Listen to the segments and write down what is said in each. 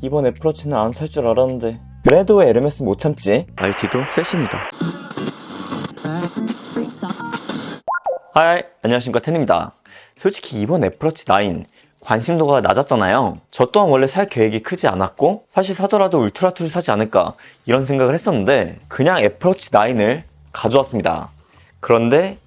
이번 애플워치는 안 살 줄 알았는데 그래도 에르메스 못 참지. IT도 패션이다. 하이, 안녕하십니까, 텐입니다. 솔직히 이번 애플워치 9 관심도가 낮았잖아요. 저 또한 원래 살 계획이 크지 않았고 사실 사더라도 울트라 2를 사지 않을까 이런 생각을 했었는데 그냥 애플워치 9을 가져왔습니다. 그런데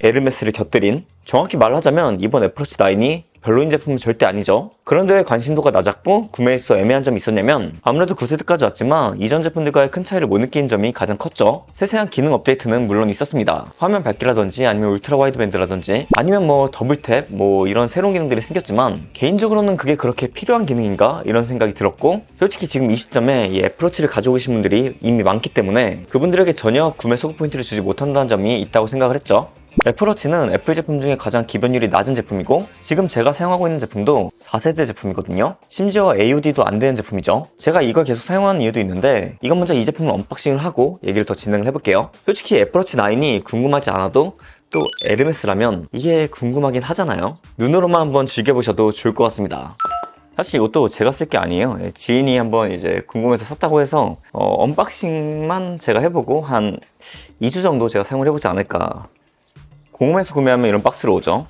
에르메스를 곁들인, 정확히 말하자면 이번 애플워치 9이 별로인 제품은 절대 아니죠. 그런데 왜 관심도가 낮았고 구매일수 애매한 점이 있었냐면 아무래도 9세대까지 왔지만 이전 제품들과의 큰 차이를 못 느끼는 점이 가장 컸죠. 세세한 기능 업데이트는 물론 있었습니다. 화면 밝기라든지 아니면 울트라 와이드밴드라든지 아니면 더블탭 이런 새로운 기능들이 생겼지만 개인적으로는 그게 그렇게 필요한 기능인가? 이런 생각이 들었고 솔직히 지금 이 시점에 이 애플워치를 가지고 계신 분들이 이미 많기 때문에 그분들에게 전혀 구매 소구 포인트를 주지 못한다는 점이 있다고 생각을 했죠. 애플워치는 애플 제품 중에 가장 기변율이 낮은 제품이고 지금 제가 사용하고 있는 제품도 4세대 제품이거든요. 심지어 AOD도 안 되는 제품이죠. 제가 이걸 계속 사용하는 이유도 있는데 이건 먼저 이 제품을 언박싱을 하고 얘기를 더 진행을 해볼게요. 솔직히 애플워치 9이 궁금하지 않아도 또 에르메스라면 이게 궁금하긴 하잖아요. 눈으로만 한번 즐겨보셔도 좋을 것 같습니다. 사실 이것도 제가 쓸 게 아니에요. 지인이 한번 이제 궁금해서 샀다고 해서 언박싱만 제가 해보고 한 2주 정도 제가 사용을 해보지 않을까. 공홈에서 구매하면 이런 박스로 오죠.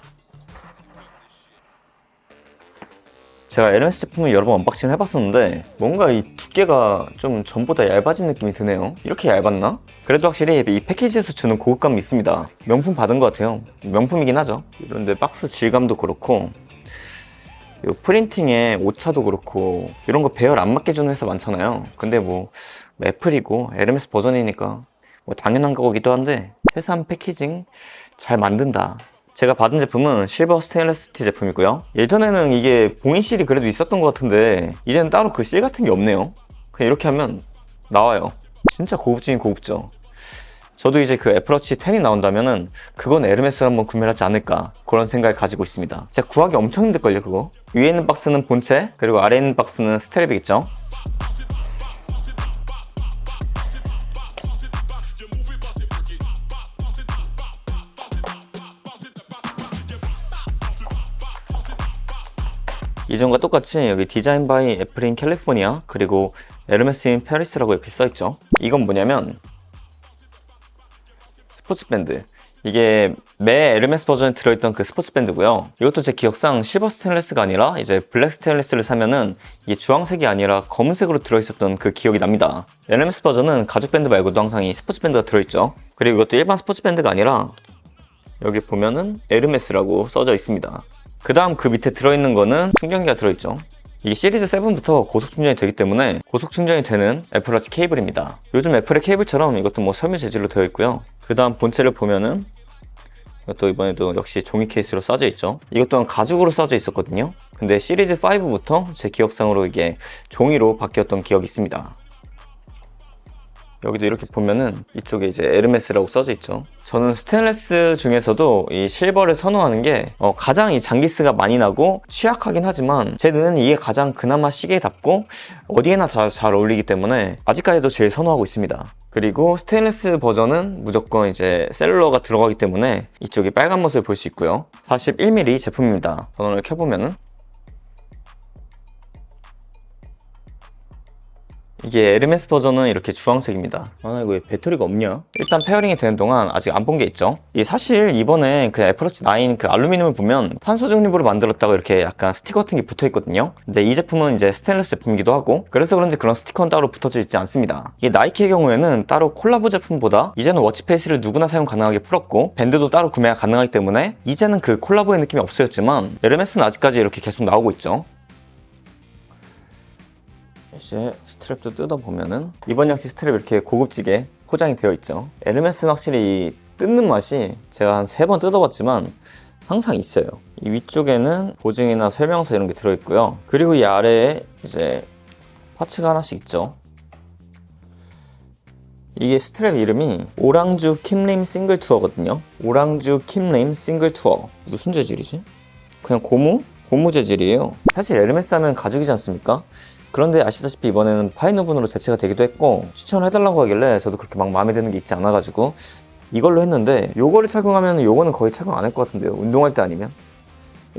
제가 에르메스 제품을 여러 번 언박싱을 해봤었는데 뭔가 이 두께가 좀 전보다 얇아진 느낌이 드네요. 이렇게 얇았나? 그래도 확실히 이 패키지에서 주는 고급감이 있습니다. 명품 받은 것 같아요. 명품이긴 하죠. 그런데 박스 질감도 그렇고 이 프린팅의 오차도 그렇고 이런 거 배열 안 맞게 주는 회사 많잖아요. 근데 애플이고 에르메스 버전이니까 당연한 거기도 한데 세세한 패키징 잘 만든다. 제가 받은 제품은 실버 스테인리스 스틸 제품이고요. 예전에는 이게 봉인실이 그래도 있었던 것 같은데 이제는 따로 그 실 같은 게 없네요. 그냥 이렇게 하면 나와요. 진짜 고급진이 고급죠. 저도 이제 그 애플워치 10이 나온다면은 그건 에르메스로 한번 구매를 하지 않을까 그런 생각을 가지고 있습니다. 제가 구하기 엄청 힘들걸요 그거. 위에 있는 박스는 본체, 그리고 아래에 있는 박스는 스트랩이겠죠. 이전과 똑같이 여기 디자인 바이 애플인 캘리포니아 그리고 에르메스인 페리스라고 이렇게 써있죠. 이건 뭐냐면 스포츠밴드. 이게 매 에르메스 버전에 들어있던 그 스포츠밴드고요. 이것도 제 기억상 실버 스테인리스가 아니라 이제 블랙 스테인리스를 사면은 이게 주황색이 아니라 검은색으로 들어있었던 그 기억이 납니다. 에르메스 버전은 가죽 밴드 말고도 항상 이 스포츠밴드가 들어있죠. 그리고 이것도 일반 스포츠밴드가 아니라 여기 보면은 에르메스라고 써져 있습니다. 그 다음 그 밑에 들어있는 거는 충전기가 들어있죠. 이게 시리즈 7부터 고속 충전이 되기 때문에 고속 충전이 되는 애플워치 케이블입니다. 요즘 애플의 케이블처럼 이것도 섬유 재질로 되어 있고요. 그 다음 본체를 보면은 이것도 이번에도 역시 종이 케이스로 써져 있죠. 이것 또한 가죽으로 써져 있었거든요. 근데 시리즈 5부터 제 기억상으로 이게 종이로 바뀌었던 기억이 있습니다. 여기도 이렇게 보면은 이쪽에 이제 에르메스라고 써져 있죠. 저는 스테인리스 중에서도 이 실버를 선호하는 게 가장 이 장기스가 많이 나고 취약하긴 하지만 제 눈에는 이게 가장 그나마 시계답고 어디에나 잘 어울리기 때문에 아직까지도 제일 선호하고 있습니다. 그리고 스테인리스 버전은 무조건 이제 셀룰러가 들어가기 때문에 이쪽에 빨간 모습을 볼 수 있고요. 41mm 제품입니다. 번호를 켜보면은 이게 에르메스 버전은 이렇게 주황색입니다. 이거 왜 배터리가 없냐? 일단 페어링이 되는 동안 아직 안 본 게 있죠. 사실 이번에 그 애플워치 9 그 알루미늄을 보면 탄소 중립으로 만들었다고 이렇게 약간 스티커 같은 게 붙어 있거든요. 근데 이 제품은 이제 스테인리스 제품이기도 하고 그래서 그런지 그런 스티커는 따로 붙어져 있지 않습니다. 이게 나이키의 경우에는 따로 콜라보 제품보다 이제는 워치페이스를 누구나 사용 가능하게 풀었고 밴드도 따로 구매가 가능하기 때문에 이제는 그 콜라보의 느낌이 없어졌지만 에르메스는 아직까지 이렇게 계속 나오고 있죠. 이제 스트랩도 뜯어보면은 이번 역시 스트랩 이렇게 고급지게 포장이 되어 있죠. 에르메스는 확실히 뜯는 맛이 제가 한 3번 뜯어봤지만 항상 있어요. 이 위쪽에는 보증이나 설명서 이런 게 들어있고요. 그리고 이 아래에 이제 파츠가 하나씩 있죠. 이게 스트랩 이름이 오랑주 킴림 싱글 투어거든요. 오랑주 킴림 싱글 투어. 무슨 재질이지? 그냥 고무 재질이에요. 사실 에르메스 하면 가죽이지 않습니까? 그런데 아시다시피 이번에는 파인오븐으로 대체가 되기도 했고 추천을 해달라고 하길래 저도 그렇게 막 마음에 드는 게 있지 않아가지고 이걸로 했는데 요거를 착용하면 요거는 거의 착용 안 할 것 같은데요. 운동할 때 아니면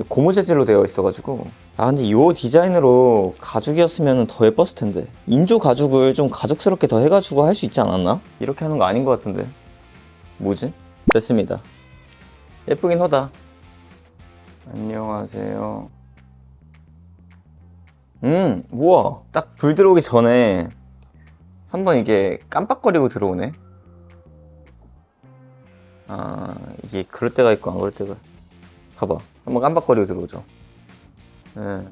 고무 재질로 되어 있어가지고 아 근데 이 디자인으로 가죽이었으면 더 예뻤을 텐데. 인조 가죽을 좀 가죽스럽게 더 해가지고 할 수 있지 않았나? 이렇게 하는 거 아닌 것 같은데. 뭐지? 됐습니다. 예쁘긴 하다. 안녕하세요. 우와. 딱 불 들어오기 전에 한번 이게 깜빡거리고 들어오네. 아, 이게 그럴 때가 있고 안 그럴 때가. 봐봐. 한번 깜빡거리고 들어오죠. 네.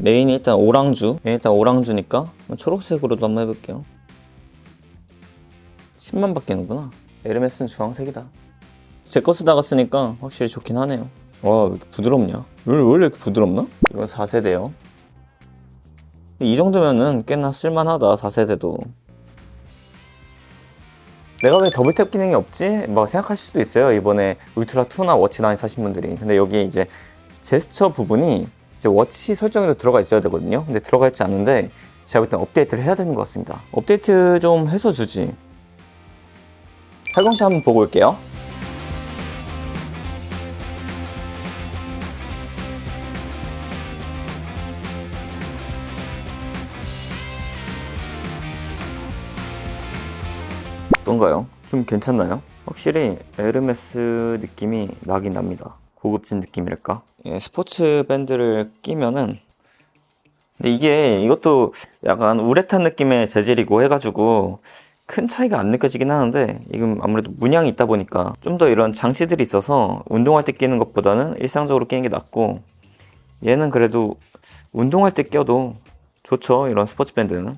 메인이 일단 오랑주니까 초록색으로도 한번 해볼게요. 칩만 바뀌는구나. 에르메스는 주황색이다. 제 거 쓰다가 쓰니까 확실히 좋긴 하네요. 와, 왜 이렇게 부드럽냐? 원래 이렇게 부드럽나? 이건 4세대요. 이 정도면은 꽤나 쓸만하다, 4세대도. 내가 왜 더블탭 기능이 없지? 막 생각하실 수도 있어요. 이번에 울트라2나 워치9 사신 분들이. 근데 여기 이제 제스처 부분이 이제 워치 설정에도 들어가 있어야 되거든요. 근데 들어가 있지 않은데 제가 볼 땐 업데이트를 해야 되는 것 같습니다. 업데이트 좀 해서 주지. 살공시 한번 보고 올게요. 어떤가요? 좀 괜찮나요? 확실히 에르메스 느낌이 나긴 납니다. 고급진 느낌이랄까? 예, 스포츠 밴드를 끼면은, 근데 이것도 약간 우레탄 느낌의 재질이고 해가지고 큰 차이가 안 느껴지긴 하는데, 이건 아무래도 문양이 있다 보니까 좀 더 이런 장치들이 있어서 운동할 때 끼는 것보다는 일상적으로 끼는 게 낫고, 얘는 그래도 운동할 때 껴도 좋죠. 이런 스포츠 밴드는.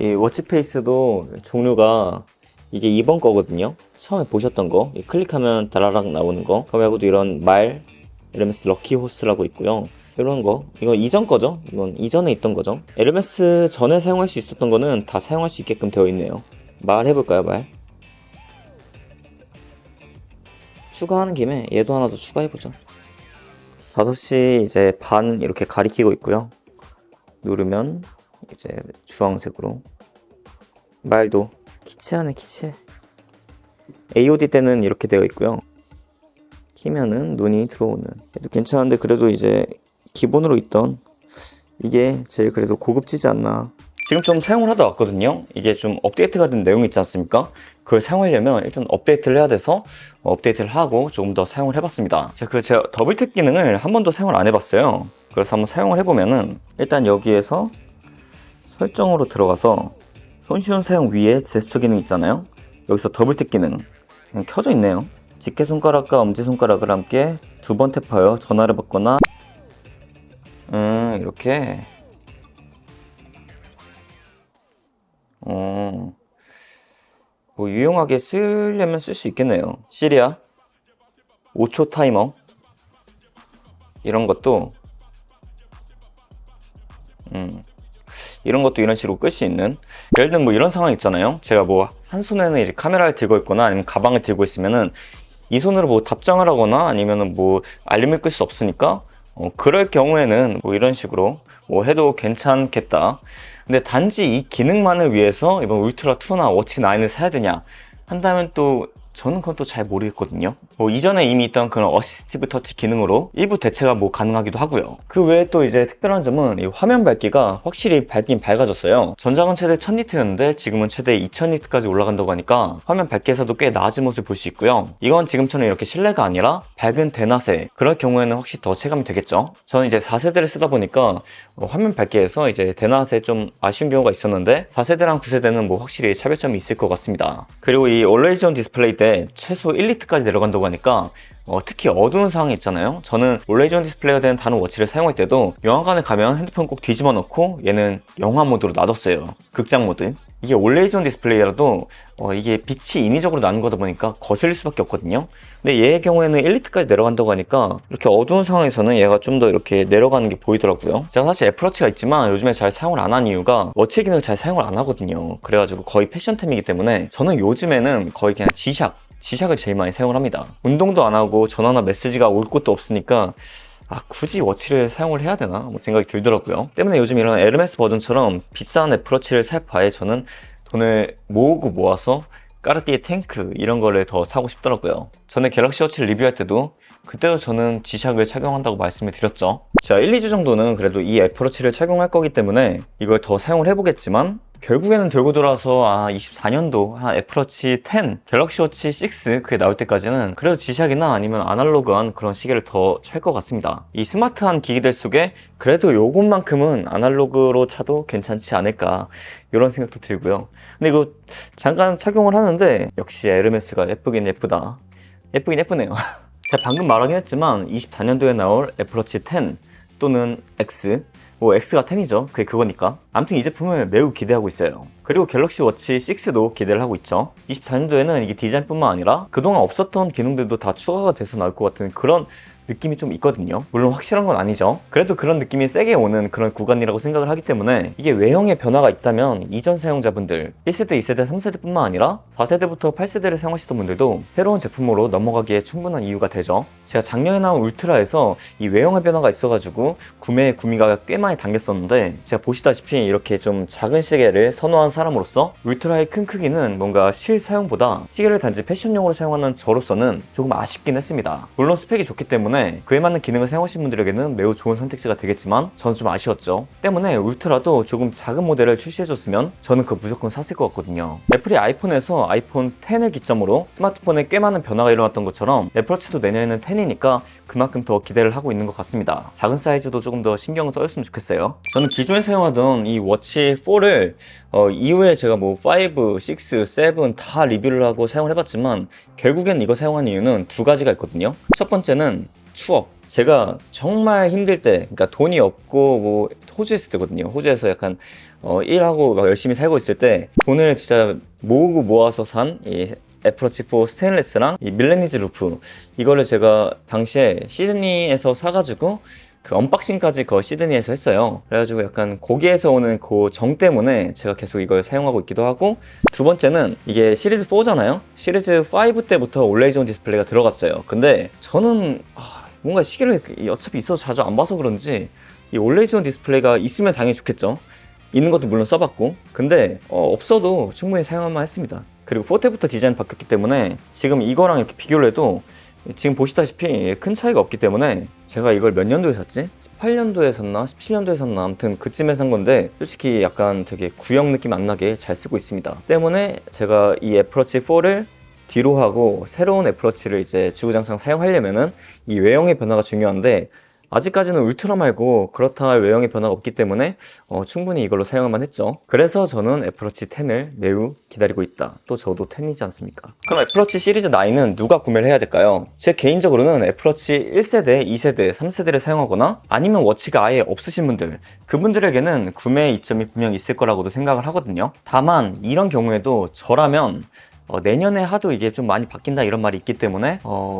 이 워치페이스도 종류가 이게 2번 거거든요. 처음에 보셨던 거, 클릭하면 다라락 나오는 거. 그 말고도 이런 에르메스 럭키 호스라고 있고요. 이런 거, 이거 이전 거죠? 이건 이전에 있던 거죠. 에르메스 전에 사용할 수 있었던 거는 다 사용할 수 있게끔 되어 있네요. 말 해볼까요, 말? 추가하는 김에 얘도 하나 더 추가해보죠. 5시 이제 반 이렇게 가리키고 있고요. 누르면 이제 주황색으로. 말도 키치하네, 키치해. AOD 때는 이렇게 되어 있고요. 키면은 눈이 들어오는. 그래도 괜찮은데 그래도 이제 기본으로 있던 이게 제일 그래도 고급지지 않나. 지금 좀 사용을 하다 왔거든요. 이게 좀 업데이트가 된 내용이 있지 않습니까? 그걸 사용하려면 일단 업데이트를 해야 돼서 업데이트를 하고 조금 더 사용을 해봤습니다. 제가 더블탭 기능을 한 번도 사용을 안 해봤어요. 그래서 한번 사용을 해보면은 일단 여기에서 설정으로 들어가서 손쉬운 사용 위에 제스처 기능 있잖아요. 여기서 더블탭 기능 켜져 있네요. 집게손가락과 엄지손가락을 함께 2번 탭하여 전화를 받거나 이렇게 뭐 유용하게 쓰려면 쓸 수 있겠네요. 시리아 5초 타이머 이런 것도 이런 식으로 끌 수 있는. 예를 들면 뭐 이런 상황 있잖아요. 제가 뭐 한 손에는 이제 카메라를 들고 있거나 아니면 가방을 들고 있으면은 이 손으로 뭐 답장을 하거나 아니면은 뭐 알림을 끌 수 없으니까 그럴 경우에는 뭐 이런 식으로 뭐 해도 괜찮겠다. 근데 단지 이 기능만을 위해서 이번 울트라2나 워치9을 사야 되냐 한다면 또 저는 그건 또 잘 모르겠거든요. 뭐 이전에 이미 있던 그런 어시스티브 터치 기능으로 일부 대체가 뭐 가능하기도 하고요. 그 외에 또 이제 특별한 점은 이 화면 밝기가 확실히 밝긴 밝아졌어요. 전작은 최대 1000니트였는데 지금은 최대 2000니트까지 올라간다고 하니까 화면 밝기에서도 꽤 나아진 모습을 볼 수 있고요. 이건 지금처럼 이렇게 실내가 아니라 밝은 대낮에 그럴 경우에는 확실히 더 체감이 되겠죠. 저는 이제 4세대를 쓰다 보니까 화면 밝기에서 이제 대낮에 좀 아쉬운 경우가 있었는데 4세대랑 9세대는 뭐 확실히 차별점이 있을 것 같습니다. 그리고 이 Always On 디스플레이 때 최소 1니트까지 내려간다고 하니까 특히 어두운 상황이 있잖아요. 저는 Always On 디스플레이가 되는 다른 워치를 사용할 때도 영화관에 가면 핸드폰 꼭 뒤집어 놓고 얘는 영화 모드로 놔뒀어요. 극장 모드. 이게 Always On 디스플레이라도 이게 빛이 인위적으로 나는 거다 보니까 거슬릴 수밖에 없거든요. 근데 얘의 경우에는 1니트까지 내려간다고 하니까 이렇게 어두운 상황에서는 얘가 좀 더 이렇게 내려가는 게 보이더라고요. 제가 사실 애플워치가 있지만 요즘에 잘 사용을 안 한 이유가 워치 기능을 잘 사용을 안 하거든요. 그래가지고 거의 패션템이기 때문에 저는 요즘에는 거의 그냥 지샥을 제일 많이 사용을 합니다. 운동도 안 하고 전화나 메시지가 올 곳도 없으니까 굳이 워치를 사용을 해야 되나? 뭐 생각이 들더라고요. 때문에 요즘 이런 에르메스 버전처럼 비싼 애플워치를 살 바에 저는 돈을 모으고 모아서 까르띠에 탱크 이런 거를 더 사고 싶더라고요. 전에 갤럭시 워치를 리뷰할 때도 그때도 저는 G샥을 착용한다고 말씀을 드렸죠. 제가 1, 2주 정도는 그래도 이 애플워치를 착용할 거기 때문에 이걸 더 사용을 해보겠지만 결국에는 돌고 돌아서 24년도 한 애플워치 10, 갤럭시 워치 6 그게 나올 때까지는 그래도 G샥이나 아니면 아날로그한 그런 시계를 더 찰 것 같습니다. 이 스마트한 기기들 속에 그래도 요것만큼은 아날로그로 차도 괜찮지 않을까 이런 생각도 들고요. 근데 이거 잠깐 착용을 하는데 역시 에르메스가 예쁘긴 예쁘다. 예쁘긴 예쁘네요. 제가 방금 말하긴 했지만 24년도에 나올 애플워치 10 또는 X, 뭐 X가 10이죠. 그게 그거니까. 아무튼 이 제품을 매우 기대하고 있어요. 그리고 갤럭시 워치 6도 기대를 하고 있죠. 24년도에는 이게 디자인뿐만 아니라 그동안 없었던 기능들도 다 추가가 돼서 나올 것 같은 그런 느낌이 좀 있거든요. 물론 확실한 건 아니죠. 그래도 그런 느낌이 세게 오는 그런 구간이라고 생각을 하기 때문에 이게 외형의 변화가 있다면 이전 사용자분들 1세대, 2세대, 3세대뿐만 아니라 4세대부터 8세대를 사용하시던 분들도 새로운 제품으로 넘어가기에 충분한 이유가 되죠. 제가 작년에 나온 울트라에서 이 외형의 변화가 있어가지고 구매가 꽤 많이 당겼었는데 제가 보시다시피 이렇게 좀 작은 시계를 선호한 사람으로서 울트라의 큰 크기는 뭔가 실사용보다 시계를 단지 패션용으로 사용하는 저로서는 조금 아쉽긴 했습니다. 물론 스펙이 좋기 때문에 그에 맞는 기능을 사용하시는 분들에게는 매우 좋은 선택지가 되겠지만 저는 좀 아쉬웠죠. 때문에 울트라도 조금 작은 모델을 출시해줬으면 저는 그거 무조건 샀을 것 같거든요. 애플이 아이폰에서 아이폰 10을 기점으로 스마트폰에 꽤 많은 변화가 일어났던 것처럼 애플워치도 내년에는 10이니까 그만큼 더 기대를 하고 있는 것 같습니다. 작은 사이즈도 조금 더 신경을 써줬으면 좋겠어요. 저는 기존에 사용하던 이 워치 4를 이후에 제가 뭐 5, 6, 7 다 리뷰를 하고 사용을 해봤지만 결국엔 이거 사용한 이유는 두 가지가 있거든요. 첫 번째는 추억. 제가 정말 힘들 때, 그러니까 돈이 없고 뭐 호주에 있을 때거든요. 호주에서 약간 일하고 막 열심히 살고 있을 때 돈을 진짜 모으고 모아서 산 이 애플워치 4 스테인리스랑 이 밀레니즈 루프 이거를 제가 당시에 시드니에서 사가지고 그 언박싱까지 그 시드니에서 했어요. 그래가지고 약간 거기에서 오는 그 정 때문에 제가 계속 이걸 사용하고 있기도 하고, 두 번째는 이게 시리즈 4잖아요. 시리즈 5 때부터 올레이즈 온 디스플레이가 들어갔어요. 근데 저는 뭔가 시계를 어차피 있어서 자주 안 봐서 그런지 이 올레이즈 온 디스플레이가 있으면 당연히 좋겠죠. 있는 것도 물론 써봤고, 근데 없어도 충분히 사용할만 했습니다. 그리고 4 때부터 디자인 바뀌었기 때문에 지금 이거랑 이렇게 비교를 해도 지금 보시다시피 큰 차이가 없기 때문에 제가 이걸 몇 년도에 샀지? 18년도에 샀나? 17년도에 샀나? 아무튼 그쯤에 산 건데 솔직히 약간 되게 구형 느낌 안 나게 잘 쓰고 있습니다. 때문에 제가 이 애플워치 4를 뒤로 하고 새로운 애플워치를 이제 주구장창 사용하려면은 이 외형의 변화가 중요한데 아직까지는 울트라 말고 그렇다 할 외형의 변화가 없기 때문에 충분히 이걸로 사용할만 했죠. 그래서 저는 애플워치 10을 매우 기다리고 있다. 또 저도 10이지 않습니까? 그럼 애플워치 시리즈 9은 누가 구매를 해야 될까요? 제 개인적으로는 애플워치 1세대, 2세대, 3세대를 사용하거나 아니면 워치가 아예 없으신 분들, 그분들에게는 구매 이점이 분명히 있을 거라고도 생각을 하거든요. 다만 이런 경우에도 저라면 내년에 하도 이게 좀 많이 바뀐다 이런 말이 있기 때문에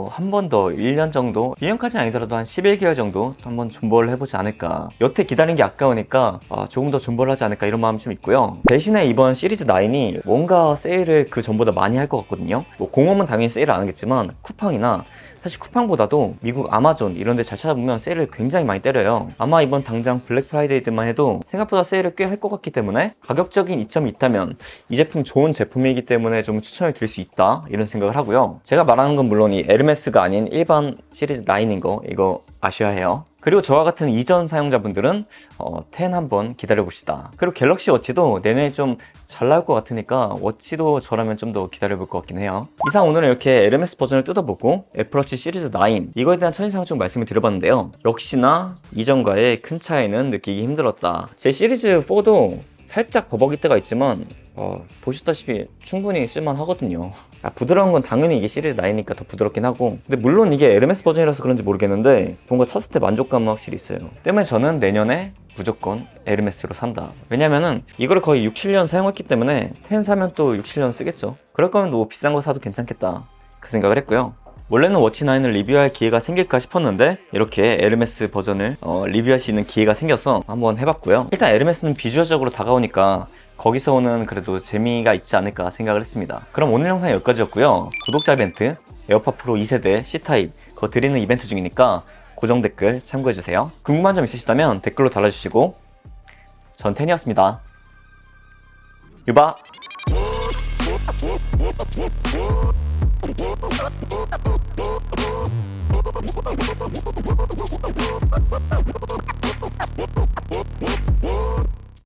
한 번 더 1년 정도, 1년까지는 아니더라도 한 11개월 정도 한번 존버를 해보지 않을까. 여태 기다린 게 아까우니까 조금 더 존버를 하지 않을까 이런 마음이 좀 있고요. 대신에 이번 시리즈 9이 뭔가 세일을 그 전보다 많이 할 것 같거든요. 뭐 공홈은 당연히 세일을 안 하겠지만 쿠팡이나 사실 쿠팡보다도 미국 아마존 이런 데 잘 찾아보면 세일을 굉장히 많이 때려요. 아마 이번 당장 블랙 프라이데이 때만 해도 생각보다 세일을 꽤 할 것 같기 때문에 가격적인 이점이 있다면 이 제품 좋은 제품이기 때문에 좀 추천을 드릴 수 있다 이런 생각을 하고요. 제가 말하는 건 물론 이 에르메스가 아닌 일반 시리즈 9인 거 이거 아셔야 해요. 그리고 저와 같은 이전 사용자분들은 10 한번 기다려봅시다. 그리고 갤럭시 워치도 내년에 좀 잘 나올 것 같으니까 워치도 저라면 좀 더 기다려볼 것 같긴 해요. 이상 오늘은 이렇게 에르메스 버전을 뜯어보고 애플워치 시리즈 9 이거에 대한 첫인상을 좀 말씀을 드려봤는데요. 역시나 이전과의 큰 차이는 느끼기 힘들었다. 제 시리즈 4도 살짝 버벅일 때가 있지만 보셨다시피 충분히 쓸만하거든요. 부드러운 건 당연히 이게 시리즈 9이니까 더 부드럽긴 하고, 근데 물론 이게 에르메스 버전이라서 그런지 모르겠는데 뭔가 찼을 때 만족감은 확실히 있어요. 때문에 저는 내년에 무조건 에르메스로 산다. 왜냐면은 이거를 거의 6, 7년 사용했기 때문에 10 사면 또 6, 7년 쓰겠죠. 그럴 거면 뭐 비싼 거 사도 괜찮겠다 그 생각을 했고요. 원래는 워치 9을 리뷰할 기회가 생길까 싶었는데 이렇게 에르메스 버전을 리뷰할 수 있는 기회가 생겨서 한번 해봤고요. 일단 에르메스는 비주얼적으로 다가오니까 거기서 오는 그래도 재미가 있지 않을까 생각을 했습니다. 그럼 오늘 영상 여기까지였고요. 구독자 이벤트, 에어팟 프로 2세대 C타입 그거 드리는 이벤트 중이니까 고정 댓글 참고해주세요. 궁금한 점 있으시다면 댓글로 달아주시고, 전 텐이었습니다. 유바!